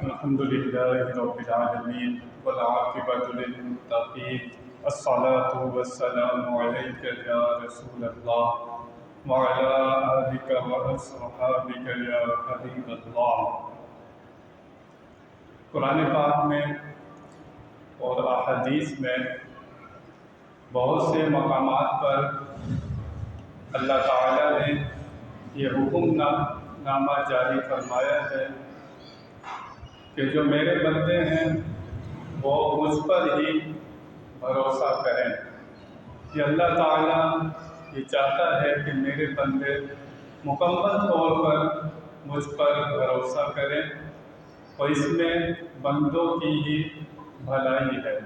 الحمد لله رب العالمين والعاقبة للمتقين الصلاة والسلام عليك يا رسول الله وعلى آلك وأصحابك يا حبيب الله۔ قرآن پاک میں اور احادیث میں بہت سے مقامات پر اللہ تعالیٰ نے یہ حکم نامہ جاری فرمایا ہے کہ جو میرے بندے ہیں وہ مجھ پر ہی بھروسہ کریں۔ کہ اللہ تعالیٰ یہ چاہتا ہے کہ میرے بندے مکمل طور پر مجھ پر بھروسہ کریں، اور اس میں بندوں کی ہی بھلائی ہے۔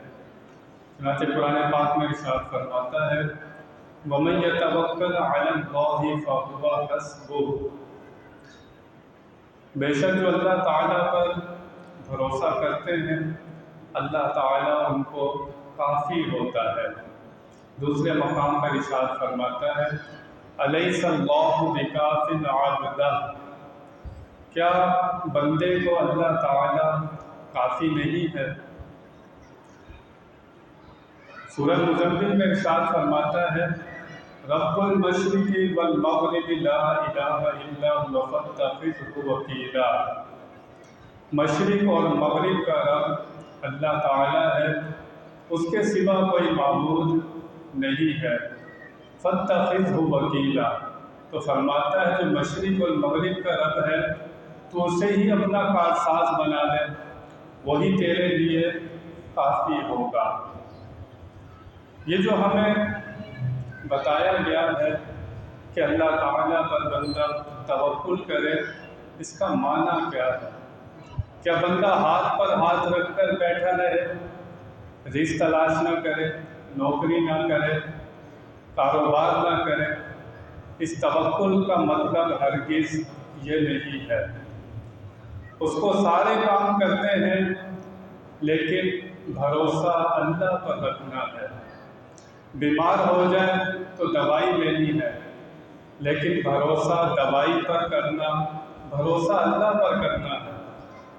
چنانچہ قرآن پاک میں ارشاد فرماتا ہے وَمَن يَتَوَكَّلْ عَلَى اللَّهِ فَهُوَ حَسْبُهُ، بے شک جو اللہ تعالیٰ پر بھروسہ کرتے ہیں اللہ تعالیٰ ان کو کافی ہوتا ہے۔ دوسرے مقام پر ارشاد فرماتا ہے أَلَيْسَ اللَّهُ بِكَافٍ عَبْدَهُ، کیا بندے کو اللہ تعالیٰ کافی نہیں ہے؟ سورہ مزمل میں ارشاد فرماتا ہے رب المشرق والمغرب لا الہ الا هو فاتخذہ وکیلا، مشرق اور مغرب کا رب اللہ تعالیٰ ہے، اس کے سوا کوئی معبود نہیں ہے۔ فاتخذہ وکیلا، تو فرماتا ہے جو مشرق اور مغرب کا رب ہے تو اسے ہی اپنا کارساز بنا لے، وہی تیرے لیے کافی ہوگا۔ یہ جو ہمیں بتایا گیا ہے کہ اللہ تعالیٰ پر بندہ توکل کرے، اس کا معنی کیا ہے؟ کیا بندہ ہاتھ پر ہاتھ رکھ کر بیٹھا رہے، رزق تلاش نہ کرے، نوکری نہ کرے، کاروبار نہ کرے؟ اس توکل کا مطلب ہرگز یہ نہیں ہے۔ اس کو سارے کام کرنے ہیں لیکن بھروسہ اللہ پر رکھنا ہے۔ بیمار ہو جائے تو دوائی لینی ہے لیکن بھروسہ دوائی پر کرنا، بھروسہ اللہ پر کرنا ہے۔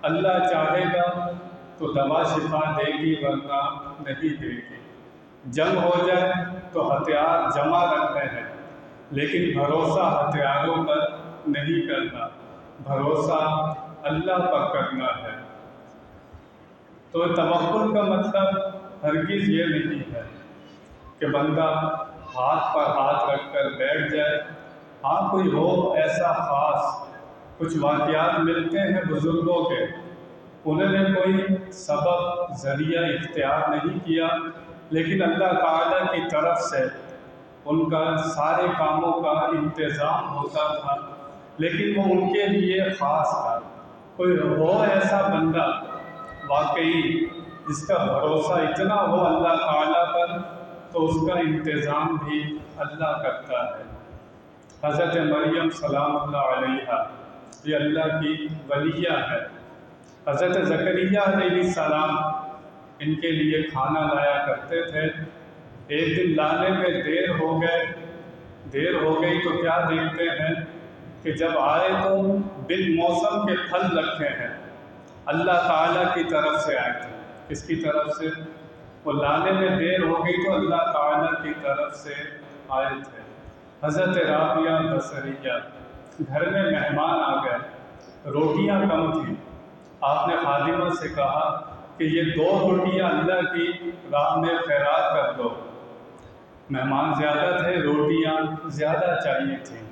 اللہ چاہے گا تو دوا شفا دے گی ورنہ نہیں دے گی۔ جنگ ہو جائے تو ہتھیار جمع رکھتے ہیں لیکن بھروسہ ہتھیاروں پر نہیں کرنا، بھروسہ اللہ پر کرنا ہے۔ تو توکل کا مطلب ہرگز یہ نہیں ہے کہ بندہ ہاتھ پر ہاتھ رکھ کر بیٹھ جائے۔ ہاں کوئی ہو ایسا خاص، کچھ واقعات ملتے ہیں بزرگوں کے، انہوں نے کوئی سبب ذریعہ اختیار نہیں کیا لیکن اللہ تعالیٰ کی طرف سے ان کا سارے کاموں کا انتظام ہوتا تھا، لیکن وہ ان کے لیے خاص تھا۔ کوئی ہو ایسا بندہ واقعی جس کا بھروسہ اتنا ہو اللہ تعالیٰ پر تو اس کا انتظام بھی اللہ کرتا ہے۔ حضرت مریم سلام اللہ علیہا یہ اللہ کی ولیہ ہے۔ حضرت زکریا علیہ السلام ان کے لیے کھانا لایا کرتے تھے۔ ایک دن لانے میں دیر ہو گئی تو کیا دیکھتے ہیں کہ جب آئے تو بالموسم کے پھل رکھے ہیں، اللہ تعالیٰ کی طرف سے آئے تھے۔ کس کی طرف سے؟ وہ لانے میں دیر ہو گئی تو اللہ تعالیٰ کی طرف سے آئے تھے۔ حضرت رابعہ بصریہ گھر میں مہمان آ گئے، روٹیاں کم تھیں، آپ نے خادمہ سے کہا کہ یہ 2 روٹیاں اللہ کی راہ میں خیرات کر دو۔ مہمان زیادہ تھے، روٹیاں زیادہ چاہیے تھیں۔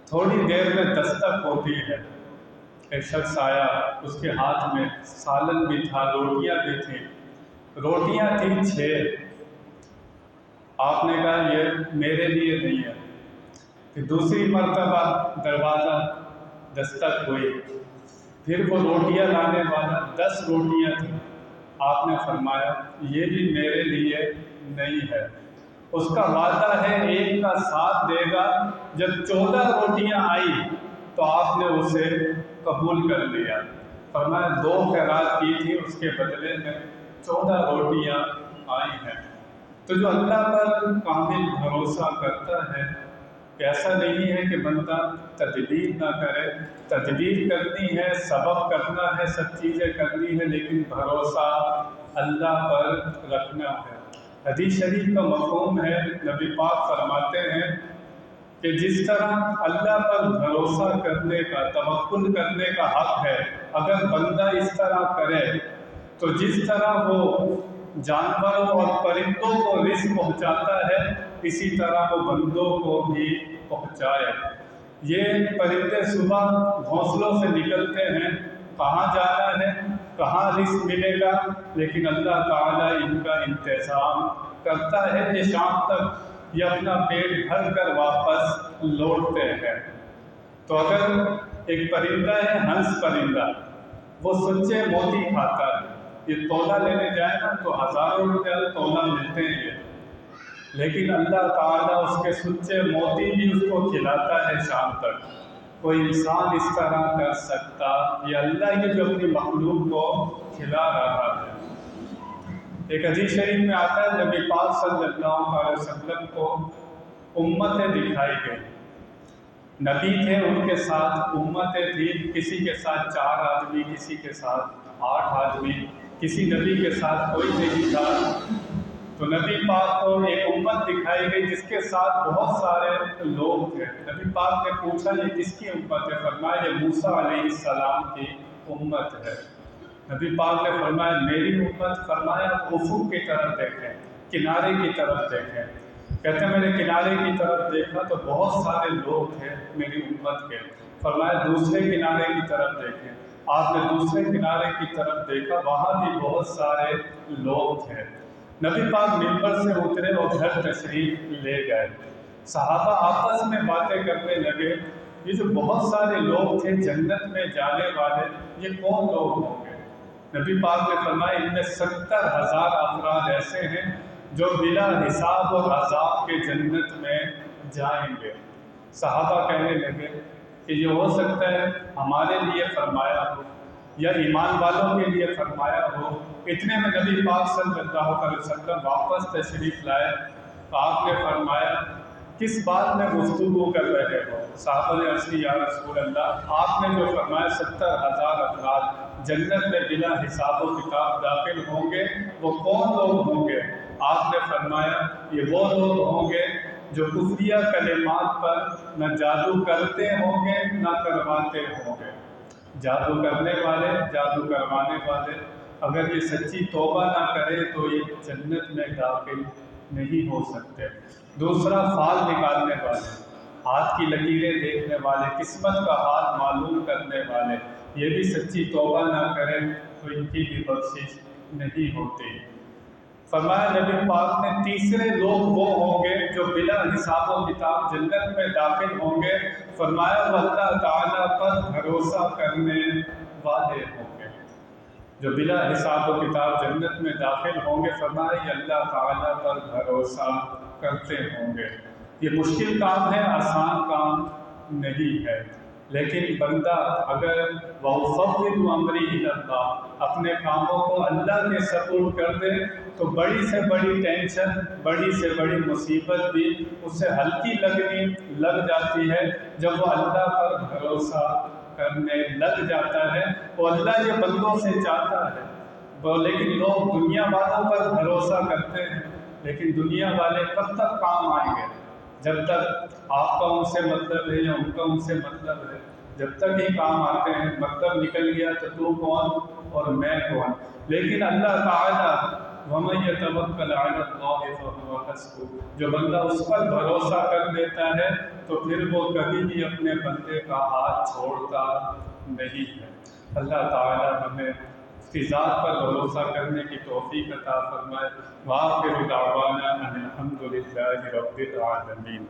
تھوڑی دیر میں دستک ہوتی ہے، ایک شخص آیا، اس کے ہاتھ میں سالن بھی تھا، روٹیاں بھی تھیں، روٹیاں تھیں 6۔ آپ نے کہا یہ میرے لیے نہیں ہے۔ پھر دوسری مرتبہ دروازہ دستک ہوئی، پھر وہ روٹیاں لانے والا 10 روٹیاں تھیں، آپ نے فرمایا یہ بھی میرے لیے نہیں ہے۔ اس کا وعدہ ہے ایک کا ساتھ دے گا۔ جب 14 روٹیاں آئی تو آپ نے اسے قبول کر لیا، فرمایا 2 خیرات کی تھی، اس کے بدلے میں 14 روٹیاں آئی ہیں۔ تو جو اللہ پر کامل بھروسہ کرتا ہے ایسا نہیں ہے کہ بندہ تدبیر نہ کرے، تدبیر کرنی ہے، سبب کرنا ہے، سب چیزیں کرنی ہے، لیکن بھروسہ اللہ پر رکھنا ہے۔ حدیث شریف کا مفہوم ہے، نبی پاک فرماتے ہیں کہ جس طرح اللہ پر بھروسہ کرنے کا، توکل کرنے کا حق ہے، اگر بندہ اس طرح کرے تو جس طرح وہ جانوروں اور پرندوں کو رزق پہنچاتا ہے، اسی طرح وہ بندوں کو بھی پہنچائے۔ یہ پرندے صبح گھونسلوں سے نکلتے ہیں، کہاں جانا ہے، کہاں رزق ملے گا، لیکن اللہ تعالیٰ ان کا انتظام کرتا ہے کہ شام تک یہ اپنا پیٹ بھر کر واپس لوٹتے ہیں۔ تو اگر ایک پرندہ ہے، ہنس پرندہ، وہ سچے موتی کھاتا ہے، یہ تولا لینے جائے نا تو ہزاروں روپے تولا ملتے ہیں، لیکن اللہ تعالیٰ اس کے سچے موتی بھی اس کو کھلاتا ہے شام تک۔ کوئی انسان اس طرح کر سکتا؟ یہ اللہ ہی جو اپنی مخلوق کو کھلا رہا ہے۔ ایک حدیث شریف میں آتا ہے، نبی پاک صلی اللہ علیہ وسلم کو امتیں دکھائی گئی۔ نبی تھے، ان کے ساتھ امتیں تھیں، کسی کے ساتھ 4 آدمی، کسی کے ساتھ 8 آدمی، کسی نبی کے ساتھ کوئی نہیں تھا۔ تو نبی پاک کو ایک امت دکھائی گئی جس کے ساتھ بہت سارے لوگ تھے۔ نبی پاک نے پوچھا یہ کس کی امت ہے؟ فرمایا یہ موسیٰ علیہ السلام کی امت ہے۔ نبی پاک نے فرمایا میری امت؟ فرمایا افق کی طرف دیکھیں، کنارے کی طرف دیکھیں۔ کہتے ہیں میں نے کنارے کی طرف دیکھا تو بہت سارے لوگ تھے میری امت کے۔ فرمایا دوسرے کنارے کی طرف دیکھیں۔ آپ نے دوسرے کنارے کی طرف دیکھا، وہاں بھی بہت سارے لوگ تھے۔ نبی پاک ممبر سے اترے اور گھر تشریف لے گئے۔ صحابہ آپس میں باتیں کرنے لگے، یہ جو بہت سارے لوگ تھے جنت میں جانے والے، یہ کون لوگ ہوں گے؟ نبی پاک نے فرمایا ان میں 70,000 افراد ایسے ہیں جو بلا حساب اور عذاب کے جنت میں جائیں گے۔ صحابہ کہنے لگے کہ یہ ہو سکتا ہے ہمارے لیے فرمایا ہو یا ایمان والوں کے لیے فرمایا ہو۔ اتنے میں نبی پاک صلی اللہ علیہ وسلم واپس تشریف لائے، آپ نے فرمایا کس بات میں گفتگو کر رہے ہو؟ صحابہ نے عرض کی یا رسول اللہ، آپ نے جو فرمایا 70,000 افراد جنت میں بلا حساب و کتاب داخل ہوں گے، وہ کون لوگ ہوں گے؟ آپ نے فرمایا یہ وہ لوگ ہوں گے جو کفریہ کلمات پر نہ جادو کرتے ہوں گے نہ کرواتے ہوں گے۔ جادو کرنے والے، جادو کروانے والے اگر یہ سچی توبہ نہ کرے تو یہ جنت میں داخل نہیں ہو سکتے۔ دوسرا فال نکالنے والے، ہاتھ کی لکیریں دیکھنے والے، قسمت کا حال معلوم کرنے والے، یہ بھی سچی توبہ نہ کریں تو ان کی بھی بخشش نہیں ہوتی۔ فرمایا نبی پاک نے تیسرے لوگ وہ ہوں گے جو بلا حساب و کتاب جنت میں داخل ہوں گے۔ فرمایا وہ اللہ تعالیٰ پر بھروسہ کرنے والے ہوں گے۔ جو بلا حساب و کتاب جنت میں داخل ہوں گے، فرمایا یہ اللہ تعالیٰ پر بھروسہ کرتے ہوں گے۔ یہ مشکل کام ہے، آسان کام نہیں ہے، لیکن بندہ اگر وَأُفَوِّضُ أَمْرِي إِلَى اللَّهِ اپنے کاموں کو اللہ کے سپرد کر دے تو بڑی سے بڑی ٹینشن، بڑی سے بڑی مصیبت بھی اس سے ہلکی لگنے لگ جاتی ہے جب وہ اللہ پر بھروسہ کرنے لگ جاتا ہے۔ وہ اللہ یہ بندوں سے چاہتا ہے، لیکن لوگ دنیا والوں پر بھروسہ کرتے ہیں، لیکن دنیا والے کب تک کام آئیں گے؟ جب تک آپ کا ان سے مطلب ہے یا ان کا ان سے مطلب ہے، جب تک ہی کام آتے ہیں۔ مطلب نکل گیا تو تو کون اور میں کون؟ لیکن اللہ تعالیٰ وَمَن يَتَوَكَّلْ عَلَى اللَّهِ فَهُوَ حَسْبُهُ، جو بندہ اس پر بھروسہ کر لیتا ہے تو پھر وہ کبھی بھی اپنے بندے کا ہاتھ چھوڑتا نہیں ہے۔ اللہ تعالیٰ ہمیں اس کی ذات پر بھروسہ کرنے کی توفیق عطا فرمائے۔ وآخر دعوانا ان الحمد للہ رب العالمین۔